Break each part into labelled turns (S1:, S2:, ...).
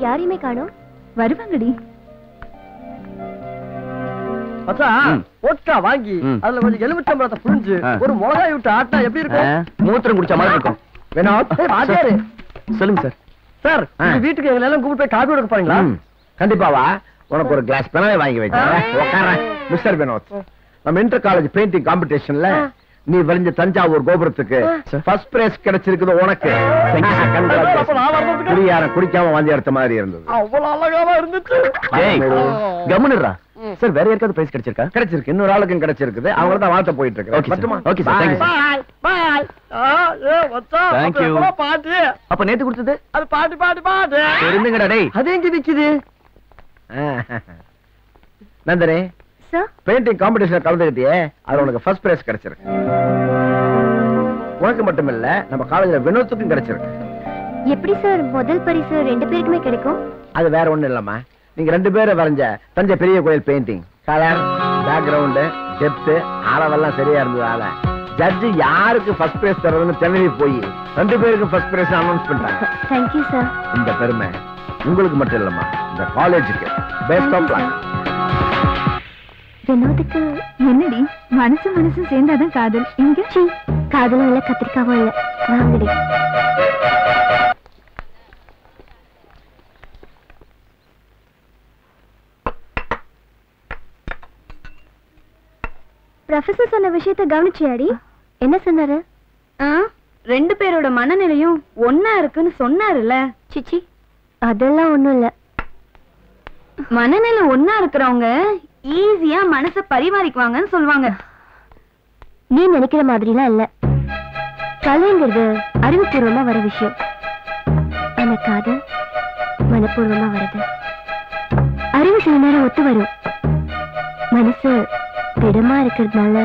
S1: யாரையுமே காணோம்.
S2: வருவாங்கடி.
S3: ஒட்கா வாங்கி அதுல கொஞ்சம் எலுமிச்சம்பழத்தை புரிஞ்சு ஒரு மிளகாய் விட்டு ஆட்டா எப்படி இருக்கும்?
S4: மூத்திரம் குடிச்ச மாதிரி இருக்கும். சொல்லுங்க சார்.
S3: சார் வீட்டுக்கு எங்களை எல்லாம் கூப்பிட்டு போய் காபி கொடுக்க போறீங்களா?
S4: கண்டிப்பாவா? உனக்கு ஒரு கிளாஸ் பெனாய் வாங்கி வைக்கிறேன். மிஸ்டர் வினோத், நம்ம இன்டர் காலேஜ் பெயிண்டிங் காம்படிஷன்ல நீ வரைஞ்ச தஞ்சாவூர் கோபுரத்துக்கு ஃபர்ஸ்ட் பிரைஸ் கிடைச்சிருக்குது உனக்கு. குடிக்காம வாந்தி எடுத்த மாதிரி இருந்தது.
S3: அவ்வளவு அழகாவா இருந்துச்சு.
S4: கவனிடுறா சார். வேற யாருக்காவது பிரைஸ் கிடைச்சிருக்கா? கிடைச்சிருக்கு. இன்னொரு ஆளுக்கும் கிடைச்சிருக்குது. அவங்க தான் வாழ்த்த போயிட்டு இருக்கு. Okay sir. Thank you.
S3: பாட்டு
S4: அப்ப நேத்து கொடுத்தது
S3: அது பாட்டு பாட்டு பாட்டு
S4: இருந்துங்கடா. டேய்
S3: அது எங்க நிக்குது?
S4: நந்தனே,
S1: சார்
S4: பெயிண்டிங் காம்படிஷன் கலந்துக்கிட்டியே, அது உனக்கு ஃபர்ஸ்ட் பிரைஸ் கிடைச்சிருக்கு. உனக்கு மட்டும் இல்ல, நம்ம காலேஜ்ல வினோத்துக்கும் கிடைச்சிருக்கு.
S1: எப்படி சார் முதல் பரிசு 2 பேருக்குமே கிடைக்கும்?
S4: அது வேற ஒண்ணு இல்லம்மா, நீங்க 2 பேரும் வரைஞ்ச தஞ்சை பெரிய கோயில் பெயிண்டிங் கலர், பேக்ரவுண்ட், டெப்த், அளவெல்லாம் சரியா இருந்ததால ஜட்ஜ் யாருக்கு ஃபர்ஸ்ட் பிரைஸ் தரதுன்னு தெளிவி போய் 2 பேருக்கு ஃபர்ஸ்ட் பிரைஸ் அனௌன்ஸ் பண்றாங்க.
S1: Thank you sir.
S4: இந்த பெருமை உங்களுக்கு மட்டும் இல்லம்மா, இந்த காலேஜுக்கு. Best of luck.
S1: வினோதுக்கு
S2: என்னடி மனசு சேர்ந்தாதான் காதல். இங்க
S1: காதலும் இல்ல கத்திரிக்காவும் இல்ல. வாங்கடி. ப்ரொஃபசர் சொன்ன விஷயத்தை கவனிச்சியாடி? என்ன சொன்னாரு?
S2: 2 பேரோட மனநிலையும் ஒன்னா இருக்குன்னு சொன்னாருல்ல.
S1: சிச்சி அதெல்லாம் ஒண்ணும் இல்ல.
S2: மனநிலை ஒன்னா இருக்கிறவங்க ஈஸியா மனச பரிமாறிக்குவாங்கன்னு சொல்லுவாங்க.
S1: நீ நினைக்கிற மாதிரிலாம் இல்ல. கலைங்கிறது அறிவுபூர்வமா வர விஷயம். ஆனா காதல் மனப்பூர்வமா வருது. அறிவு சில நேரம் ஒத்து வரும். மனசு திடமா இருக்கிறதுனால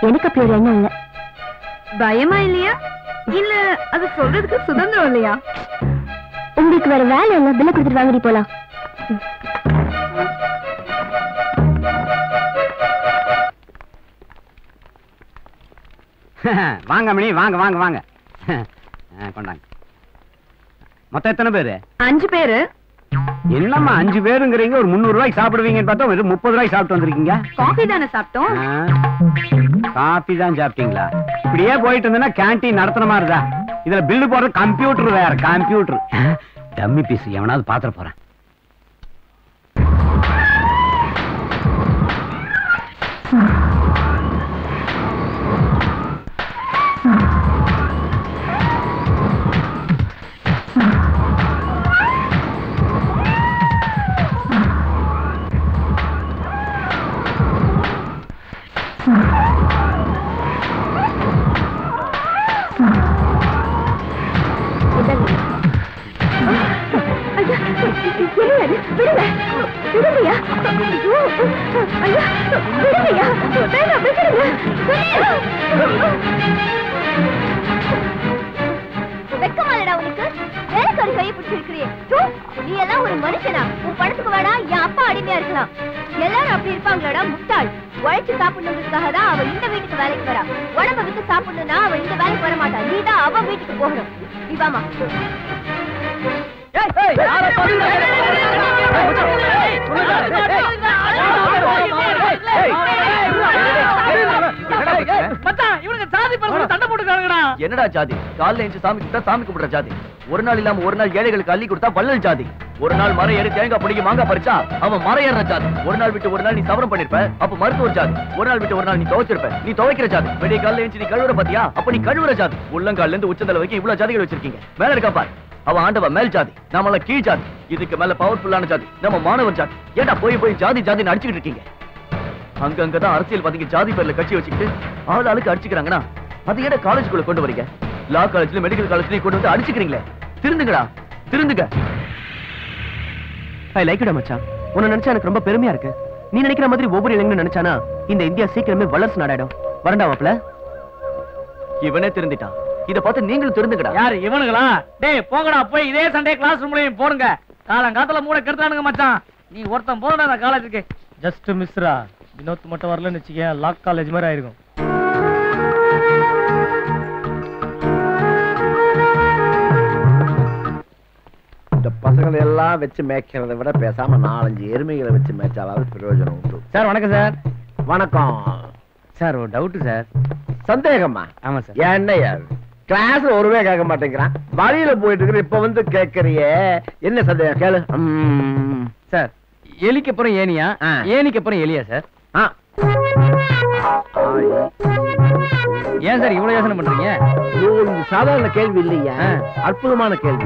S1: எனக்கு அப்படி ஒரு எண்ணம் இல்ல.
S2: பயமா இல்லையா? இல்ல அது சொல்றதுக்கு சுதந்திரம் இல்லையா?
S1: உங்களுக்கு வேற வேலை இல்ல. பில்ல கொடுத்துட்டு வாங்கடி போலாம்.
S5: வாங்க மணி, வாங்க வாங்க வாங்க. கொண்டாங்க. மொத்தம் எத்தனை பேரு?
S2: 5 பேரு.
S5: என்னம்மா 5 பேருங்கிறீங்க? ஒரு 300 ரூபாய்க்கு சாப்பிடுவீங்கன்னு பார்த்தா வெறும் 30 ரூபாய்க்கு சாப்பிட்டு வந்திருக்கீங்க.
S2: காஃபி தானே சாப்பிட்டோம்.
S5: காபி தான் சாப்பிட்டீங்களா? இப்படியே போயிட்டு இருந்தேன்னா கேண்டீன் நடத்துற மாதிரிதா. இதுல பில்லு போடுறது கம்ப்யூட்டர் வேற. கம்ப்யூட்டர் டம்மி பீஸ் எவனாவது பாத்திர போறேன்.
S1: வெக்கமாலடா உனக்கு? வேலைக்காரி கையை பிடிச்சிருக்கிறியே. நீ எல்லாம் ஒரு மனுஷனா? உன் பணத்துக்கு வேணா என் அப்பா அடிமையா இருக்கலாம். எல்லாரும் அப்படி இருப்பாங்களடா முட்டாள். உழைச்சு சாப்பிடணுங்கிறதுக்காக தான் அவ இந்த வீட்டுக்கு வேலைக்கு வரா. உடம்ப விட்டு சாப்பிடணும்னா அவ இந்த வேலைக்கு வர மாட்டா. நீ தான் அவ வீட்டுக்கு போகணும். நீ வாமா.
S4: என்னடா ஜாதி? காலைல எழுந்து சாமி கும்பிட்டா சாமி கும்பிடுற ஜாதி. ஒரு நாள் இல்லாம ஒரு நாள் ஏழைகளுக்கு அள்ளி கொடுத்தா வள்ளல் ஜாதி. ஒரு நாள் மரம் ஏறி தேங்காய் பிடிக்க மாங்காய் பறிச்சா அவன் மரம் ஏற ஜாதி. ஒரு நாள் விட்டு ஒரு நாள் நீ சவரம் பண்ணிருப்ப, அப்ப மருத்துவர் ஜாதி. ஒரு நாள் விட்டு ஒரு நாள் நீ துவைச்சிருப்ப, நீ துவைக்கிற ஜாதி. வெடிய காலைல எழுந்து நீ கழுவுற பாத்தியா, அப்ப நீ கழுவுற ஜாதி. உள்ளங்கால்ல இருந்து உச்சந்தலை வரைக்கும் இவ்வளவு ஜாதிகள் வச்சிருக்கீங்க. மேல இருக்கா பாரு, அவன் ஆண்டவ மேல் ஜாதி, நாம கீழ் ஜாதி. இதுக்கு மேல பவர்ஃபுல்லான ஜாதி நம்ம மாணவர் ஜாதி. ஏண்டா போய் போய் ஜாதி ஜாதின்னு அடிச்சுக்கிட்டு இருக்கீங்க? அங்கங்கதான் அரசியல் பதவிக்கு ஜாதி பேர்ல கட்சி வச்சுக்கிட்டு ஆள் ஆளுக்கு அடிச்சுக்கிறாங்கன்னா அது ஏடா காலேஜுக்குள்ள கொண்டு வரீங்க? லா காலேஜ்ல மெடிக்கல் காலேஜ்லயும் கொண்டு வந்து அடிச்சுக்கிறீங்களே. திருந்துங்கடா, திருந்துங்க. ஐ லைக் இட் மச்சான். உன்னை நினைச்சா எனக்கு ரொம்ப பெருமையா இருக்கு. நீ நினைக்கிற மாதிரி ஒவ்வொரு இளைஞனும் நினைச்சானா இந்த இந்தியா சீக்கிரமே வளர்ச்சி நாடாயிடும். வரண்டா மாப்ள. இவனே திருந்திட்டான். இத பார்த்து நீங்களும் திருந்துங்கடா.
S3: யாரு இவனுங்களா? டேய் போங்கடா, போய் இதே சண்டே கிளாஸ் ரூம்லயும் போடுங்க. காலங்காத்துல மூட கெடுத்தானுங்க மச்சான். நீ ஒருத்தன் போறடா அந்த காலேஜுக்கு. ஜஸ்ட் மிஸ்ரா. வினோத் மட்டும் வரலன்னு வச்சுக்க, லாக் காலேஜ் மாதிரி ஆயிருக்கும்.
S4: இந்த
S6: பசங்களை எல்லாம் வச்சு மேய்க்கிறத விட பேசாம 4-5 எருமைகளை வச்சு மேய்ச்சாலாவது பிரயோஜனம் உண்டு.
S3: சார் வணக்கம் சார்.
S6: வணக்கம்
S3: சார். ஒரு டவுட் சார்.
S6: சந்தேகமா?
S3: ஆமா சார்.
S6: என்னையா கிளாஸ்ல ஒருவே கேட்க மாட்டேங்கிறான், வழியில போயிட்டு இருக்கிற இப்ப வந்து கேட்கறியே, என்ன சந்தேகம் கேளு.
S3: சார் எலிக்கு அப்புறம் ஏனியா, ஏனிக்கு அப்புறம் எலியா சார்? ஏன் சார் இவ்வளவு யோசனை பண்றீங்க?
S6: சாதாரண கேள்வி இல்லையா, அற்புதமான கேள்வி.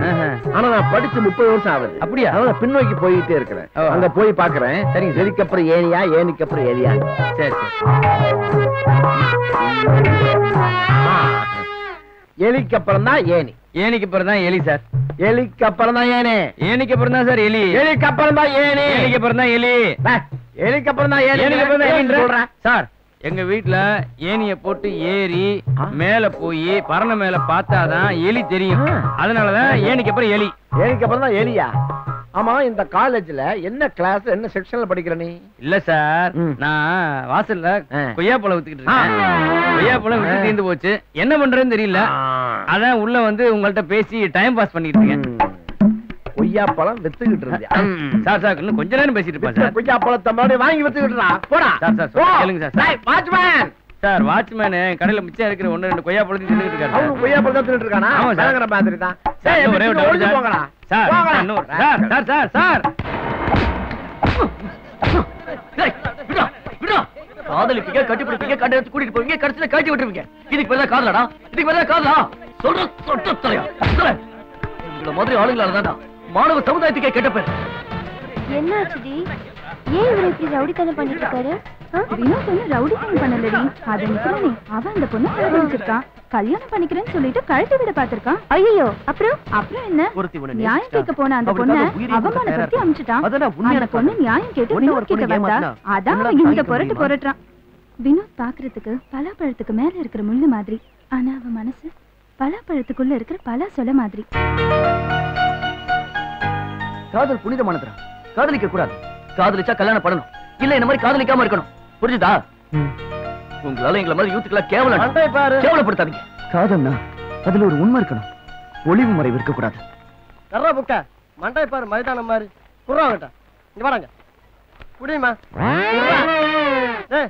S6: ஆனா நான் படிச்சு 30 வருஷம் ஆகுது.
S3: அப்படியா?
S6: அதான் பின்னோக்கி போயிட்டே இருக்கிறேன். அங்க போய் பாக்குறேன். சரிங்க. எலிக்கு அப்புறம் ஏனியா, ஏனிக்கு அப்புறம் எலியா?
S3: சரி சரி.
S6: எலிக்கு அப்புறம் தான் ஏனி,
S3: ஏனிக்கு அப்புறம் தான் எலி சார்.
S6: எலிக்கு அப்புறம் தான் ஏனி,
S3: ஏனிக்கு அப்புறம் தான் சார் எலி.
S6: எலிக்கு அப்புறம் தான் ஏனி,
S3: ஏனிக்கு அப்புறம் தான் எலி.
S6: எலிக்கு அப்புறம் தான் ஏனி,
S3: ஏனிக்கு அப்புறம் தான் எலி சொல்றேன் சார். எங்க வீட்டுல ஏனிய போட்டு ஏறி மேல போய் பரண மேல பார்த்தாதான் எலி தெரியும். அதனாலதான் ஏனிக்கு அப்புறம் எலி.
S6: ஏனிக்கு அப்புறம் தான் எலியா? ஆமா, இந்த காலேஜ்ல என்ன கிளாஸ், என்ன செக்ஷன்ல படிக்கிற நீ?
S3: இல்ல சார், நான் வாசல்ல கொய்யாப்பழம் வித்துக்கிட்டு இருக்கேன். கொய்யாப்பழம் வித்து தீர்ந்து போச்சு, என்ன பண்றதுன்னு தெரியல. அதான் உள்ள வந்து உங்கள்ட்ட பேசி டைம் பாஸ் பண்ணிட்டு இருக்கேன்.
S6: கொய்யாப்பழம் வித்துக்கிட்டு இருந்தியா?
S3: சார் சார் இன்னும் கொஞ்ச நேரம் பேசிட்டு இருப்பேன் சார்.
S6: கொய்யாப்பழத்தை மறுபடியும் வாங்கி வித்துக்கிட்டுடா, போடா.
S3: சார் சார் கேளுங்க சார்.
S6: வாட்ச்மேன்
S3: சார், வாட்ச்மேன் கடையில மிச்சம் இருக்கிற 1-2 கொய்யாப்பழத்தையும் தின்னுட்டு இருக்காரு.
S6: அவன் கொய்யாப்பழம் தான் தின்னுட்டு இருக்கானா?
S3: ஆமா சார்.
S6: வேற மாதிரி தான்.
S3: சார் ஒரே ஒரு டவுட் சார்.
S6: போங்கடா
S3: sir sir sir sir sir
S4: காதலிப்பீங்க, கட்டிப்பிடிப்பீங்க, கண்ட எடுத்து கூட்டிட்டு போவீங்க, கடைசியில கட்டி விட்டுருவீங்க. இதுக்கு பேர் தான் காதலடா? இதுக்கு பேர் தான் காதலா? சொல்ற சொட்ட தலையா? உங்களை மாதிரி ஆளுங்களால தான்டா மாணவ சமுதாயத்துக்கே கெட்ட பேர்.
S1: என்னாச்சுடி? ஏன் இவரை இப்படி ரவுடித்தனம் பண்ணிட்டு இருக்காரு?
S2: வினோத் ஒண்ணு ரவுடித்தனம் பண்ணலடி, அத நிக்கிறனே அவன் அந்த பொண்ணு காதலிச்சிருக்கான். கல்யாணம் பண்ணிக்கிறேன்னு சொல்லிட்டு கழட்டி விட பாத்திருக்கான்.
S1: ஐயோ, அப்புறம்
S2: என்ன நியாயம் கேட்க போன அந்த பொண்ண அவமானப்படுத்தி அமிச்சிட்டான். அந்த பொண்ணு நியாயம் கேட்டு வினோத் கிட்ட வந்தா, அதான் அவன் இந்த புரட்டுறான். வினோத் பாக்குறதுக்கு பலாப்பழத்துக்கு மேல இருக்கிற முள்ளு மாதிரி, ஆனா அவன் மனசு பலாப்பழத்துக்குள்ள இருக்கிற பலா சொல்ல மாதிரி.
S4: காதல் புனிதமானதுடா, காதலிக்க கூடாது. காதலிச்சா கல்யாணம் பண்ணணும், இல்ல இந்த மாதிரி காதலிக்காம இருக்கணும். புரிஞ்சுதா? உங்களால எங்களை மாதிரி யூத்துக்கெல்லாம் கேவலப்படுத்தாதீங்க. காதல்னா அதுல ஒரு உண்மை இருக்கணும், ஒளிவு மறைவு இருக்க கூடாது.
S7: கர்றா புக்க மண்டை பாரு மைதானம் மாதிரி குர்றாங்கட்ட. இங்க வாங்க குடிமா. டேய்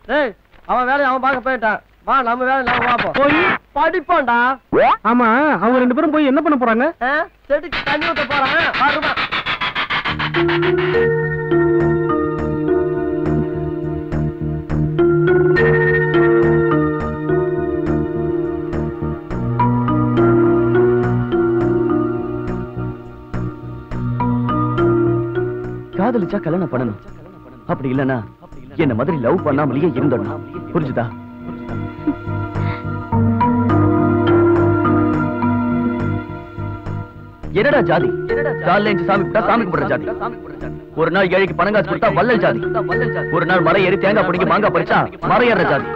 S7: டேய் அவன் வேலையை அவன் பார்க்க போயிட்டான். வா நம்ம வேலை நம்ம பார்ப்போம். போய் படிப்போம்டா.
S3: ஆமா, அவங்க 2 பேரும் போய் என்ன பண்ண போறாங்க?
S7: செடிக்கு தண்ணி ஊத்த போறாங்க. பாருமா.
S4: காதலிச்சா கல்யாணம் பண்ணணும், அப்படி இல்லன்னா என்ன மாதிரி லவ் பண்ணாமலேயே இருந்தோம். புரிஞ்சுதா? என்னடா ஜாதி? காலைல எஞ்சி சாமி கும்பிட்டா சாமி கும்பிடுற ஜாதி. ஒரு நாள் ஏழைக்கு பணம் காசு கொடுத்தா வள்ளல் ஜாதி. ஒரு நாள் மலை ஏறி தேங்காய் பிடிக்க மாங்காய் பறிச்சா மறையற ஜாதி.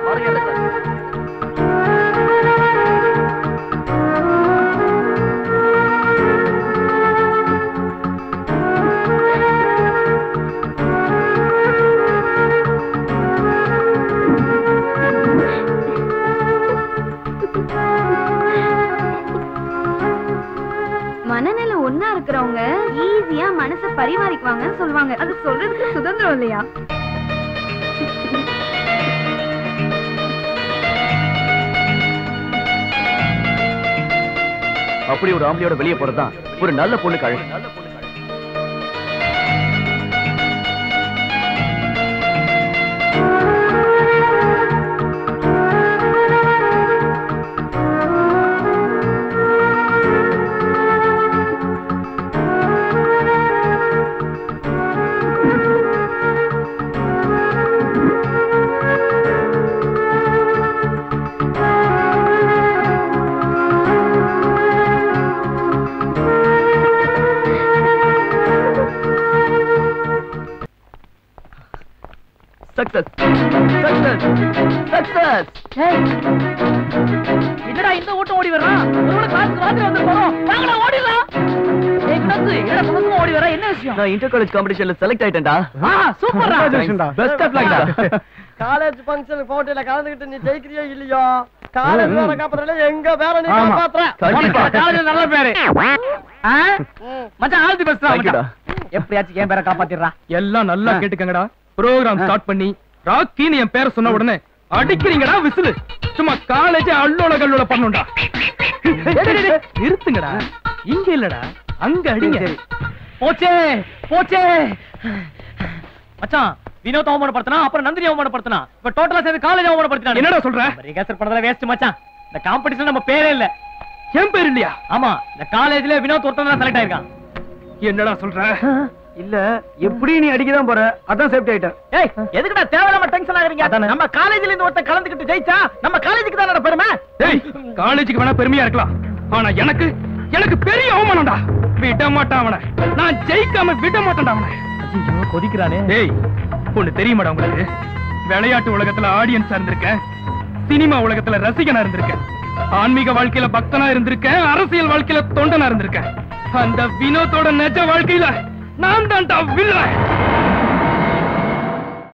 S2: மனநிலை ஒன்னா இருக்கிறவங்க ஈஸியா மனசை பரிமாறிக்குவாங்கன்னு சொல்லுவாங்க. அது சொல்றதுக்கு சுதந்திரம் இல்லையா?
S4: அப்படி ஒரு ஆம்பளையோட வெளியே போறதுதான் ஒரு நல்ல பொண்ணுக்கு அழகு.
S3: என்னடா இந்த ஓட்டம் ஓடி வர்றான்? ஒருவேளை கிளாஸ்க்கு ராத்திரி வந்து போறோம். வாங்கடா ஓடிடலாம். ஏய் குணத்து, என்னடா சந்தோஷமா ஓடி வர? என்ன விஷயம்?
S4: நான் இன்டர் காலேஜ் காம்படிஷன்ல செலக்ட் ஆயிட்டேன்டா.
S3: சூப்பர்டா.
S4: பெஸ்ட் ஆஃப் லக் டா.
S7: காலேஜ் ஃபங்க்ஷன் போட்டியில கலந்துக்கிட்டு நீ ஜெயிக்கிறியோ இல்லையோ, காலேஜ் வேற காப்பாத்துறல எங்க வேற நீ
S5: ஆமா.
S7: காப்பாத்துற
S4: கண்டிப்பா.
S3: காலேஜ் நல்ல பேரு மச்சான் all the best
S4: Thank you டா.
S3: எப்படியாச்சும் என் பேரை காப்பாத்திடுறா.
S8: எல்லாம் நல்லா கேட்டுக்கங்கடா. ப்ரோகிராம் ஸ்டார்ட் பண்ணி ராக்கின்னு என் பேரை சொன்ன உடனே அடிக்கிறீங்கடா விசிலு. சும்மா காலேஜ் அல்லோல கல்லோல பண்ணுடா. நிறுத்துங்கடா. இங்க இல்லடா, அங்க அடிங்க.
S3: போச்சே போச்சே மச்சான். வினோத் அவமானப்படுத்தினா, அப்புறம் நந்தினி அவமானப்படுத்தினா, இப்ப டோட்டலா சேர்ந்து காலேஜ் அவமானப்படுத்தினா.
S8: என்னடா சொல்ற?
S3: ரிகர்சல் பண்ணதெல்லாம் வேஸ்ட் மச்சான். இந்த காம்படிஷன் நம்ம பேரே இல்ல.
S8: என் பேர் இல்லையா?
S3: ஆமா, இந்த காலேஜ்ல வினோத் ஒருத்தன் தான் செலக்ட் ஆயிருக்கான்.
S8: என்னடா சொல்ற?
S5: இல்ல எப்படி நீ அடிக்கதான் போற, அதான் சேஃப்டி ஆயிட்டேன்.
S7: ஏய் எதுக்குடா தேவையில்லாம டென்ஷன் ஆகுறீங்க? நம்ம காலேஜ்ல இருந்து ஒருத்தன் கலந்துக்கிட்டு ஜெயிச்சா நம்ம காலேஜுக்கு தானடா பெருமை.
S8: ஏய், காலேஜுக்கு வேணா பெருமையா இருக்கலாம், ஆனா எனக்கு எனக்கு பெரிய அவமானம்டா. விட மாட்டான் அவனை. நான் ஜெயிக்காம விட மாட்டேன்டா அவனை.
S3: கொதிக்கிறானே.
S8: ஏய், ஒண்ணு தெரியுமாடா உங்களுக்கு? விளையாட்டு உலகத்துல ஆடியன்ஸா இருந்திருக்கேன், சினிமா உலகத்துல ரசிகனா இருந்திருக்கேன், ஆன்மீக வாழ்க்கையில பக்தனா இருந்திருக்கேன், அரசியல் வாழ்க்கையில தொண்டனா இருந்திருக்கேன். அந்த வினோத்தோட நிஜ வாழ்க்கையில நான் தான்டா வில்லன்.